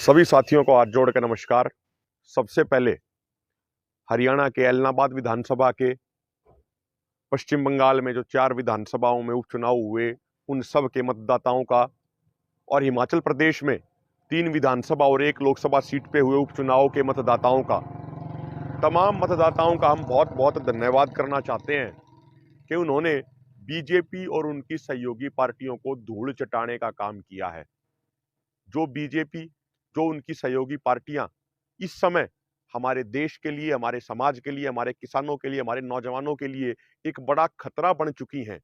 सभी साथियों को हाथ जोड़ के नमस्कार। सबसे पहले हरियाणा के ऐलनाबाद विधानसभा के, पश्चिम बंगाल में जो 4 विधानसभाओं में उपचुनाव हुए उन सब के मतदाताओं का, और हिमाचल प्रदेश में 3 विधानसभा और 1 लोकसभा सीट पे हुए उपचुनाव के मतदाताओं का, तमाम मतदाताओं का हम बहुत बहुत धन्यवाद करना चाहते हैं कि उन्होंने बीजेपी और उनकी सहयोगी पार्टियों को धूल चटाने का काम किया है। जो बीजेपी, जो उनकी सहयोगी पार्टियां इस समय हमारे देश के लिए, हमारे समाज के लिए, हमारे किसानों के लिए, हमारे नौजवानों के लिए एक बड़ा खतरा बन चुकी हैं,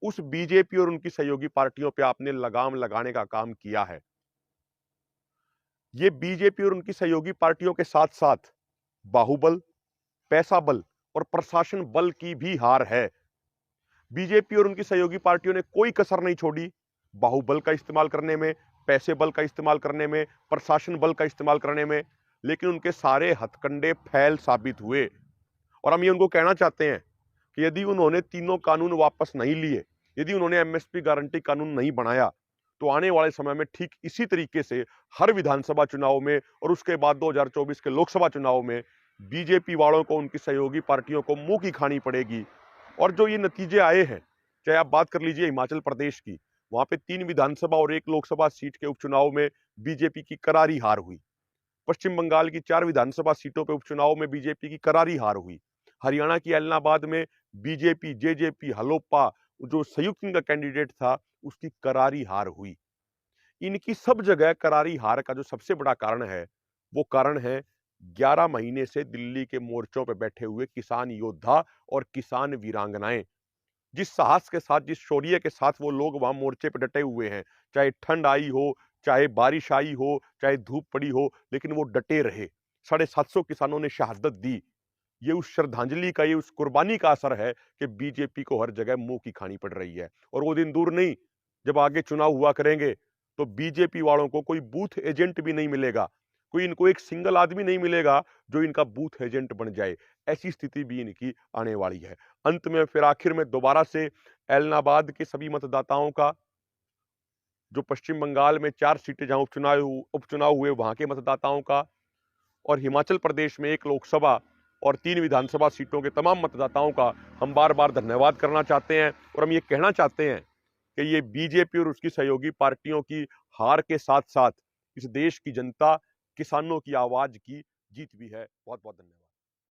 उस बीजेपी और उनकी सहयोगी पार्टियों पे आपने लगाम लगाने का काम किया है। ये बीजेपी और उनकी सहयोगी पार्टियों के साथ साथ बाहुबल, पैसा बल और प्रशासन बल की भी हार है। बीजेपी और उनकी सहयोगी पार्टियों ने कोई कसर नहीं छोड़ी बाहुबल का इस्तेमाल करने में, पैसे बल का इस्तेमाल करने में, प्रशासन बल का इस्तेमाल करने में, लेकिन उनके सारे हथकंडे फैल साबित हुए। और हम ये उनको कहना चाहते हैं कि यदि उन्होंने तीनों कानून वापस नहीं लिए, यदि उन्होंने एमएसपी गारंटी कानून नहीं बनाया, तो आने वाले समय में ठीक इसी तरीके से हर विधानसभा चुनाव में और उसके बाद 2024 के लोकसभा चुनाव में बीजेपी वालों को, उनकी सहयोगी पार्टियों को मुंह की खानी पड़ेगी। और जो ये नतीजे आए हैं, चाहे आप बात कर लीजिए हिमाचल प्रदेश की, वहां पे 3 विधानसभा और 1 लोकसभा सीट के उपचुनाव में बीजेपी की करारी हार हुई। पश्चिम बंगाल की 4 विधानसभा सीटों पे उपचुनाव में बीजेपी की करारी हार हुई। हरियाणा की ऐलनाबाद में बीजेपी, जेजेपी, हलोपा जो संयुक्त इनका कैंडिडेट था, उसकी करारी हार हुई। इनकी सब जगह करारी हार का जो सबसे बड़ा कारण है, वो कारण है 11 महीने से दिल्ली के मोर्चों पे बैठे हुए किसान योद्धा और किसान वीरांगनाएं। जिस साहस के साथ, जिस शौर्य के साथ वो लोग वहां मोर्चे पे डटे हुए हैं, चाहे ठंड आई हो, चाहे बारिश आई हो, चाहे धूप पड़ी हो, लेकिन वो डटे रहे। 750 किसानों ने शहादत दी। ये उस श्रद्धांजलि का, ये उस कुर्बानी का असर है कि बीजेपी को हर जगह मुंह की खानी पड़ रही है। और वो दिन दूर नहीं, जब आगे चुनाव हुआ करेंगे तो बीजेपी वालों को कोई बूथ एजेंट भी नहीं मिलेगा, कोई इनको एक सिंगल आदमी नहीं मिलेगा जो इनका बूथ एजेंट बन जाए। ऐसी स्थिति भी इनकी आने वाली है। अंत में फिर आखिर में दोबारा से ऐलनाबाद के सभी मतदाताओं का, जो पश्चिम बंगाल में 4 सीटें जहां उपचुनाव हुए वहां के मतदाताओं का, और हिमाचल प्रदेश में 1 लोकसभा और 3 विधानसभा सीटों के तमाम मतदाताओं का हम बार बार धन्यवाद करना चाहते हैं। और हम ये कहना चाहते हैं कि ये बीजेपी और उसकी सहयोगी पार्टियों की हार के साथ साथ इस देश की जनता, किसानों की आवाज की जीत भी है। बहुत बहुत धन्यवाद।